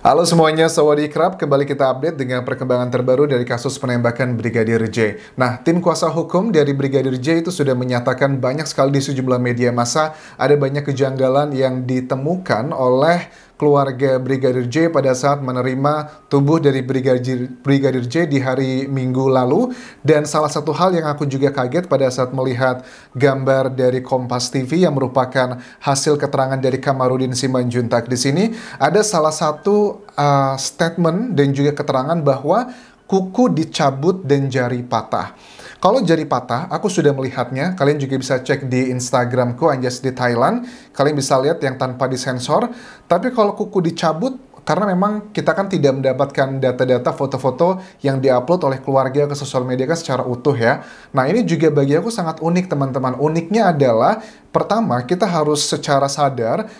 Halo semuanya, Sawadee-krap. Kembali kita update dengan perkembangan terbaru dari kasus penembakan Brigadir J. Nah, tim kuasa hukum dari Brigadir J itu sudah menyatakan banyak sekali di sejumlah media massa ada banyak kejanggalan yang ditemukan oleh keluarga Brigadir J pada saat menerima tubuh dari Brigadir J di hari Minggu lalu. Dan salah satu hal yang aku juga kaget pada saat melihat gambar dari Kompas TV yang merupakan hasil keterangan dari Kamarudin Simanjuntak di sini, ada salah satu statement dan juga keterangan bahwa kuku dicabut dan jari patah. Kalau jari patah, aku sudah melihatnya. Kalian juga bisa cek di Instagramku, Anjas di Thailand. Kalian bisa lihat yang tanpa disensor. Tapi kalau kuku dicabut, karena memang kita kan tidak mendapatkan data-data foto-foto yang diupload oleh keluarga ke sosial media kan secara utuh ya. Nah, ini juga bagi aku sangat unik teman-teman. Uniknya adalah pertama, kita harus secara sadar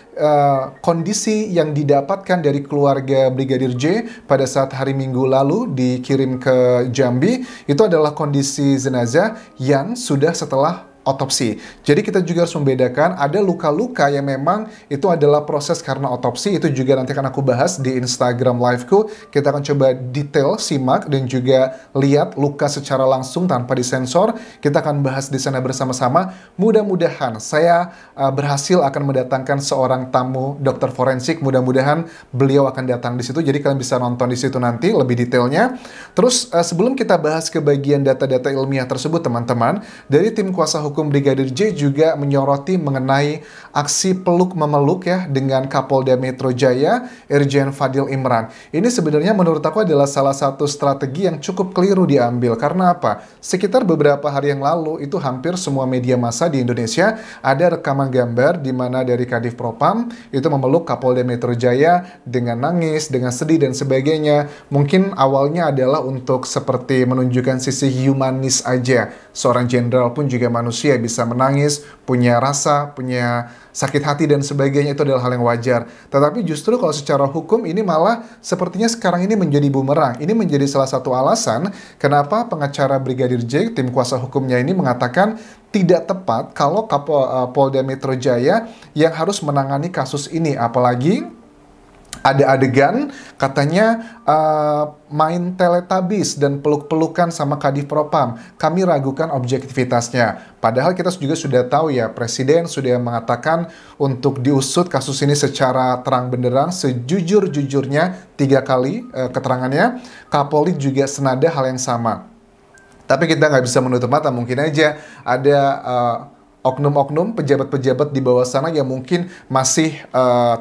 kondisi yang didapatkan dari keluarga Brigadir J pada saat hari Minggu lalu dikirim ke Jambi itu adalah kondisi jenazah yang sudah setelah otopsi. Jadi kita juga harus membedakan ada luka-luka yang memang itu adalah proses karena otopsi. Itu juga nanti akan aku bahas di Instagram live-ku. Kita akan coba detail, simak, dan juga lihat luka secara langsung tanpa disensor. Kita akan bahas di sana bersama-sama. Mudah-mudahan saya berhasil akan mendatangkan seorang tamu dokter forensik. Mudah-mudahan beliau akan datang di situ. Jadi kalian bisa nonton di situ nanti lebih detailnya. Terus sebelum kita bahas ke bagian data-data ilmiah tersebut teman-teman, dari tim kuasa hukum Brigadir J juga menyoroti mengenai aksi peluk-memeluk ya dengan Kapolda Metro Jaya, Irjen Fadil Imran. Ini sebenarnya menurut aku adalah salah satu strategi yang cukup keliru diambil. Karena apa? Sekitar beberapa hari yang lalu itu hampir semua media massa di Indonesia ada rekaman gambar di mana dari Kadif Propam itu memeluk Kapolda Metro Jaya dengan nangis, dengan sedih dan sebagainya. Mungkin awalnya adalah untuk seperti menunjukkan sisi humanis aja. Seorang jenderal pun juga manusia bisa menangis, punya rasa, punya sakit hati dan sebagainya, itu adalah hal yang wajar. Tetapi justru kalau secara hukum ini malah sepertinya sekarang ini menjadi bumerang. Ini menjadi salah satu alasan kenapa pengacara Brigadir J, tim kuasa hukumnya ini mengatakan tidak tepat kalau Polda Metro Jaya yang harus menangani kasus ini. Apalagi ada adegan katanya main teletabis dan peluk-pelukan sama Kadif Propam. Kami ragukan objektivitasnya. Padahal kita juga sudah tahu ya, Presiden sudah mengatakan untuk diusut kasus ini secara terang benderang, sejujur-jujurnya 3 kali keterangannya. Kapolri juga senada hal yang sama. Tapi kita nggak bisa menutup mata, mungkin aja ada oknum-oknum, pejabat-pejabat di bawah sana yang mungkin masih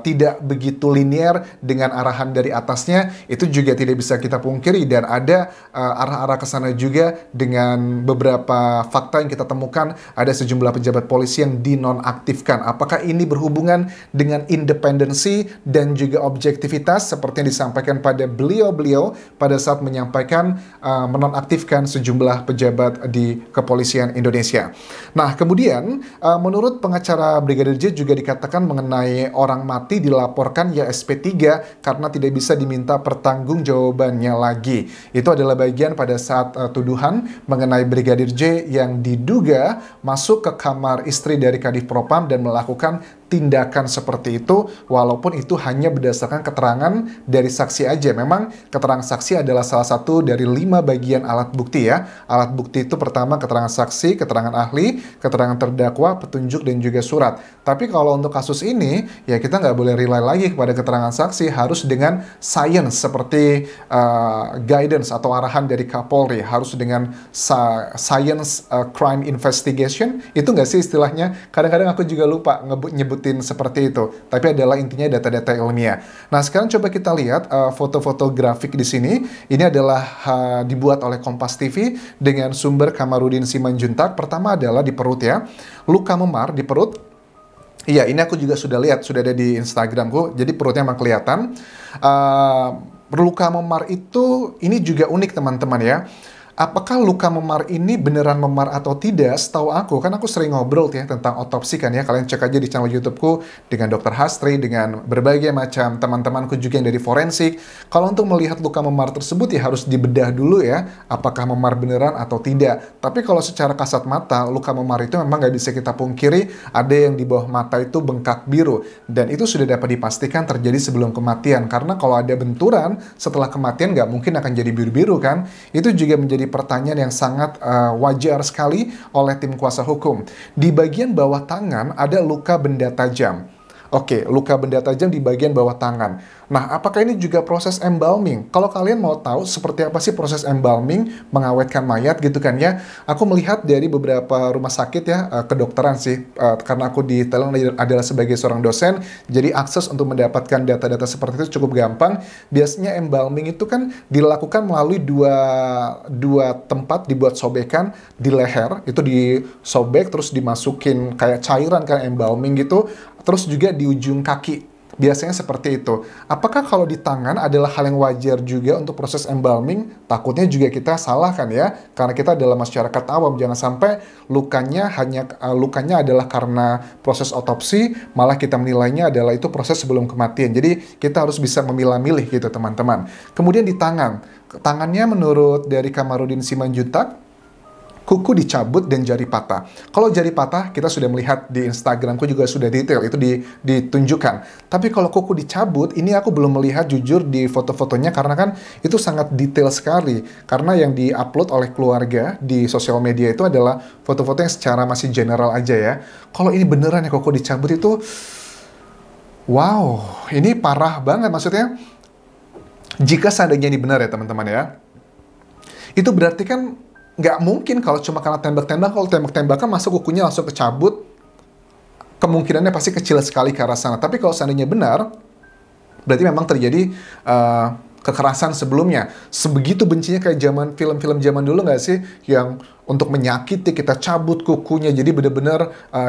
tidak begitu linear dengan arahan dari atasnya. Itu juga tidak bisa kita pungkiri, dan ada arah-arah ke sana juga dengan beberapa fakta yang kita temukan. Ada sejumlah pejabat polisi yang dinonaktifkan. Apakah ini berhubungan dengan independensi dan juga objektivitas seperti yang disampaikan pada beliau-beliau pada saat menyampaikan menonaktifkan sejumlah pejabat di kepolisian Indonesia. Nah, kemudian menurut pengacara Brigadir J juga dikatakan mengenai orang mati dilaporkan ya SP3 karena tidak bisa diminta pertanggungjawabannya lagi. Itu adalah bagian pada saat tuduhan mengenai Brigadir J yang diduga masuk ke kamar istri dari Kadif Propam dan melakukan tindakan seperti itu, walaupun itu hanya berdasarkan keterangan dari saksi aja. Memang keterangan saksi adalah salah satu dari 5 bagian alat bukti ya. Alat bukti itu pertama keterangan saksi, keterangan ahli, keterangan terdakwa, petunjuk, dan juga surat. Tapi kalau untuk kasus ini, ya kita nggak boleh rely lagi kepada keterangan saksi, harus dengan science seperti guidance atau arahan dari Kapolri, harus dengan science crime investigation. Itu nggak sih istilahnya? Kadang-kadang aku juga lupa nyebut seperti itu, tapi adalah intinya data-data ilmiah. Nah, sekarang coba kita lihat foto-foto grafik di sini. Ini adalah dibuat oleh Kompas TV dengan sumber Kamarudin Simanjuntak. Pertama adalah di perut ya, luka memar di perut. Iya, ini aku juga sudah lihat, sudah ada di Instagramku. Jadi perutnya memang kelihatan. Luka memar itu ini juga unik teman-teman ya. Apakah luka memar ini beneran memar atau tidak? Setahu aku, kan aku sering ngobrol ya tentang otopsi kan ya. Kalian cek aja di channel YouTubeku dengan Dokter Hastri, dengan berbagai macam teman-temanku juga yang dari forensik. Kalau untuk melihat luka memar tersebut ya harus dibedah dulu ya, apakah memar beneran atau tidak. Tapi kalau secara kasat mata, luka memar itu memang nggak bisa kita pungkiri, ada yang di bawah mata itu bengkak biru. Dan itu sudah dapat dipastikan terjadi sebelum kematian. Karena kalau ada benturan setelah kematian nggak mungkin akan jadi biru-biru kan. Itu juga menjadi pertanyaan yang sangat wajar sekali oleh tim kuasa hukum. Di bagian bawah tangan ada luka benda tajam. Oke, luka benda tajam di bagian bawah tangan. Nah, apakah ini juga proses embalming? Kalau kalian mau tahu seperti apa sih proses embalming, mengawetkan mayat gitu kan ya, aku melihat dari beberapa rumah sakit ya, kedokteran sih, karena aku di Thailand adalah sebagai seorang dosen, jadi akses untuk mendapatkan data-data seperti itu cukup gampang. Biasanya embalming itu kan dilakukan melalui dua tempat, dibuat sobekan di leher, itu disobek terus dimasukin kayak cairan kan embalming gitu, terus juga di ujung kaki. Biasanya seperti itu. Apakah kalau di tangan adalah hal yang wajar juga untuk proses embalming? Takutnya juga kita salah kan ya, karena kita adalah masyarakat awam. Jangan sampai lukanya adalah karena proses otopsi, malah kita menilainya adalah itu proses sebelum kematian. Jadi kita harus bisa memilah-milih gitu teman-teman. Kemudian di tangannya menurut dari Kamarudin Simanjuntak, kuku dicabut dan jari patah. Kalau jari patah, kita sudah melihat di Instagramku juga sudah detail, itu ditunjukkan. Tapi kalau kuku dicabut, ini aku belum melihat jujur di foto-fotonya karena kan itu sangat detail sekali. Karena yang di-upload oleh keluarga di sosial media itu adalah foto-foto yang secara masih general aja ya. Kalau ini beneran ya kuku dicabut itu, wow, ini parah banget maksudnya. Jika seandainya ini benar ya teman-teman ya, itu berarti kan nggak mungkin kalau cuma karena tembak-tembak. Kalau tembak-tembakan masa kukunya langsung kecabut, kemungkinannya pasti kecil sekali ke arah sana. Tapi kalau seandainya benar, berarti memang terjadi kekerasan sebelumnya. Sebegitu bencinya kayak film-film zaman dulu nggak sih, yang untuk menyakiti kita cabut kukunya, jadi bener-bener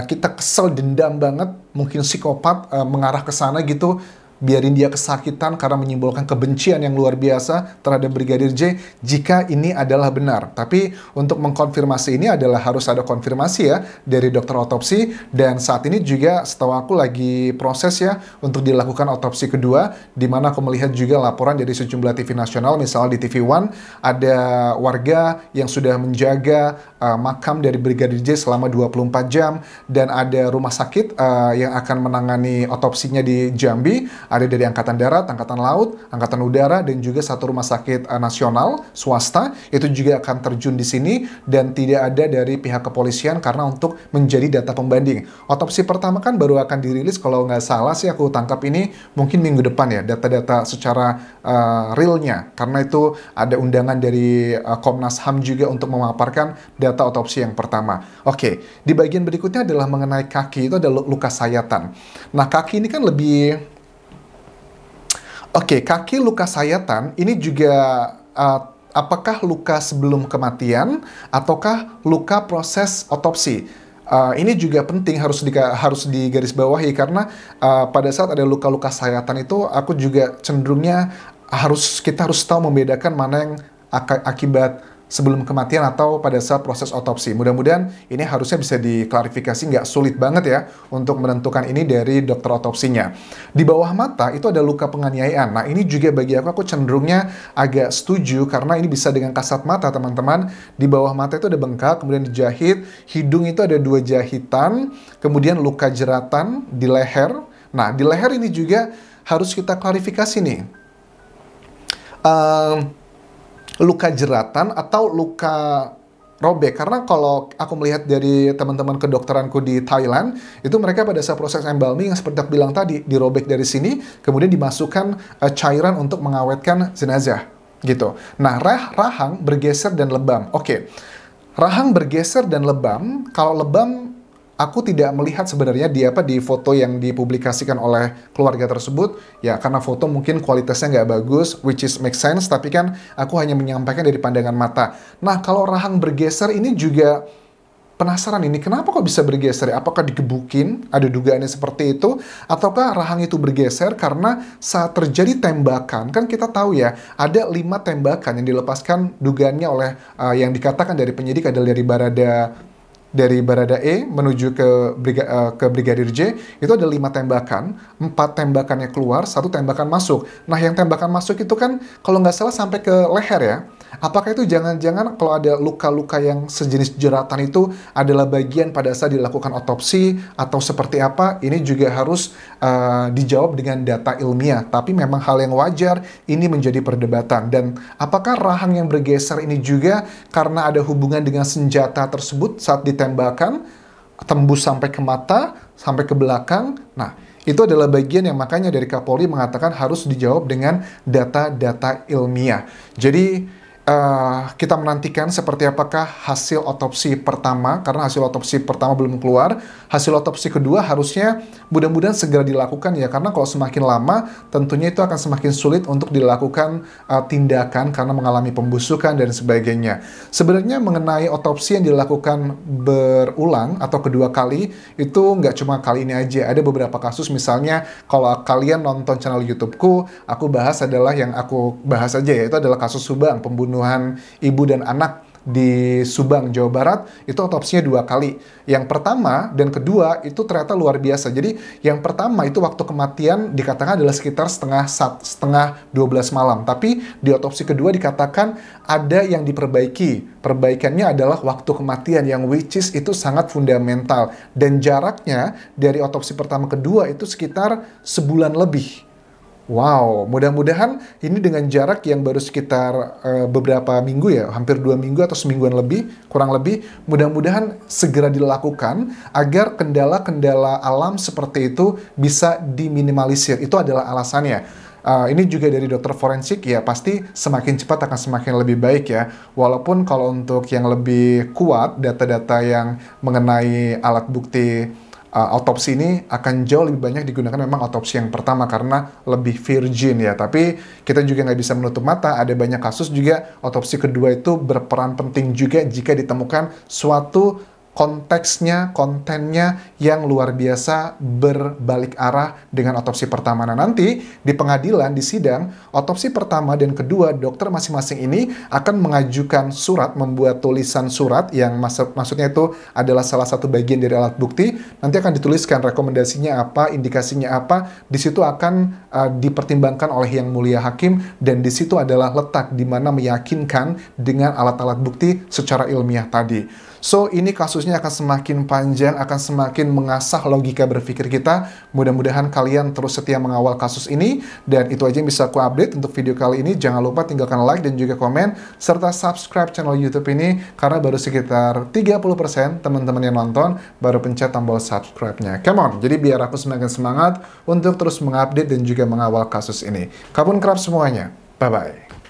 kita kesel, dendam banget, mungkin psikopat mengarah ke sana gitu. Biarin dia kesakitan karena menyimbolkan kebencian yang luar biasa terhadap Brigadir J, jika ini adalah benar. Tapi untuk mengkonfirmasi ini adalah harus ada konfirmasi ya dari dokter otopsi, dan saat ini juga setahu aku lagi proses ya untuk dilakukan otopsi kedua, di mana aku melihat juga laporan dari sejumlah TV nasional, misalnya di TV One ada warga yang sudah menjaga makam dari Brigadir J selama 24 jam, dan ada rumah sakit yang akan menangani otopsinya di Jambi. Ada dari Angkatan Darat, Angkatan Laut, Angkatan Udara, dan juga satu rumah sakit nasional swasta itu juga akan terjun di sini, dan tidak ada dari pihak kepolisian karena untuk menjadi data pembanding. Otopsi pertama kan baru akan dirilis kalau nggak salah sih aku tangkap ini mungkin minggu depan ya, data-data secara realnya, karena itu ada undangan dari Komnas HAM juga untuk memaparkan data otopsi yang pertama. Oke, di bagian berikutnya adalah mengenai kaki, itu ada luka sayatan. Nah, kaki ini kan lebih... Oke, kaki luka sayatan ini juga apakah luka sebelum kematian ataukah luka proses otopsi? Ini juga penting, harus digarisbawahi karena pada saat ada luka-luka sayatan itu aku juga cenderungnya kita harus tahu membedakan mana yang akibat sebelum kematian atau pada saat proses otopsi. Mudah-mudahan ini harusnya bisa diklarifikasi, nggak sulit banget ya untuk menentukan ini dari dokter otopsinya. Di bawah mata itu ada luka penganiayaan. Nah, ini juga bagi aku cenderungnya agak setuju karena ini bisa dengan kasat mata teman-teman. Di bawah mata itu ada bengkak, kemudian dijahit, hidung itu ada 2 jahitan, kemudian luka jeratan di leher. Nah, di leher ini juga harus kita klarifikasi nih. Luka jeratan atau luka robek, karena kalau aku melihat dari teman-teman kedokteranku di Thailand itu mereka pada saat proses embalming yang seperti aku bilang tadi, dirobek dari sini kemudian dimasukkan cairan untuk mengawetkan jenazah gitu. Nah, rahang bergeser dan lebam. Oke. Rahang bergeser dan lebam, kalau lebam aku tidak melihat sebenarnya di foto yang dipublikasikan oleh keluarga tersebut ya, karena foto mungkin kualitasnya nggak bagus, which is make sense, tapi kan aku hanya menyampaikan dari pandangan mata. Nah, kalau rahang bergeser ini juga penasaran ini, kenapa kok bisa bergeser ya? Apakah digebukin? Ada dugaannya seperti itu? Ataukah rahang itu bergeser karena saat terjadi tembakan, kan kita tahu ya, ada 5 tembakan yang dilepaskan dugaannya oleh yang dikatakan dari penyidik adalah dari Baradae menuju ke Brigadir J, itu ada 5 tembakan, 4 tembakannya keluar, 1 tembakan masuk. Nah, yang tembakan masuk itu kan kalau nggak salah sampai ke leher ya. Apakah itu jangan-jangan kalau ada luka-luka yang sejenis jeratan itu adalah bagian pada saat dilakukan otopsi atau seperti apa? Ini juga harus dijawab dengan data ilmiah. Tapi memang hal yang wajar, ini menjadi perdebatan. Dan apakah rahang yang bergeser ini juga karena ada hubungan dengan senjata tersebut saat ditembakkan, tembus sampai ke mata, sampai ke belakang? Nah, itu adalah bagian yang makanya dari Kapolri mengatakan harus dijawab dengan data-data ilmiah. Jadi kita menantikan seperti apakah hasil otopsi pertama, karena hasil otopsi pertama belum keluar. Hasil otopsi kedua harusnya mudah-mudahan segera dilakukan ya, karena kalau semakin lama tentunya itu akan semakin sulit untuk dilakukan tindakan karena mengalami pembusukan dan sebagainya. Sebenarnya mengenai otopsi yang dilakukan berulang atau kedua kali, itu nggak cuma kali ini aja. Ada beberapa kasus, misalnya kalau kalian nonton channel YouTubeku, aku bahas adalah yang aku bahas aja ya, itu adalah kasus Subang, pembunuhan ibu dan anak di Subang, Jawa Barat. Itu otopsinya 2 kali. Yang pertama dan kedua itu ternyata luar biasa. Jadi yang pertama itu waktu kematian dikatakan adalah sekitar setengah 12 malam. Tapi di otopsi kedua dikatakan ada yang diperbaiki. Perbaikannya adalah waktu kematian yang which is itu sangat fundamental. Dan jaraknya dari otopsi pertama kedua itu sekitar sebulan lebih. Wow, mudah-mudahan ini dengan jarak yang baru sekitar beberapa minggu ya, hampir 2 minggu atau semingguan lebih, kurang lebih, mudah-mudahan segera dilakukan agar kendala-kendala alam seperti itu bisa diminimalisir. Itu adalah alasannya. Ini juga dari dokter forensik ya, pasti semakin cepat akan semakin lebih baik ya. Walaupun kalau untuk yang lebih kuat, data-data yang mengenai alat bukti otopsi ini akan jauh lebih banyak digunakan memang otopsi yang pertama karena lebih virgin ya. Tapi kita juga nggak bisa menutup mata, ada banyak kasus juga otopsi kedua itu berperan penting juga jika ditemukan suatu kontennya yang luar biasa berbalik arah dengan otopsi pertama. Nah, nanti di pengadilan, di sidang, otopsi pertama dan kedua, dokter masing-masing ini akan mengajukan surat, membuat tulisan surat yang maksudnya itu adalah salah satu bagian dari alat bukti. Nanti akan dituliskan rekomendasinya apa, indikasinya apa. Di situ akan dipertimbangkan oleh Yang Mulia Hakim, dan di situ adalah letak di mana meyakinkan dengan alat-alat bukti secara ilmiah tadi. So, ini kasusnya akan semakin panjang, akan semakin mengasah logika berpikir kita. Mudah-mudahan kalian terus setia mengawal kasus ini. Dan itu aja yang bisa aku update untuk video kali ini. Jangan lupa tinggalkan like dan juga komen, serta subscribe channel YouTube ini, karena baru sekitar 30% teman-teman yang nonton baru pencet tombol subscribe-nya. Come on, jadi biar aku semakin semangat untuk terus mengupdate dan juga mengawal kasus ini. Kabun kerap semuanya. Bye-bye.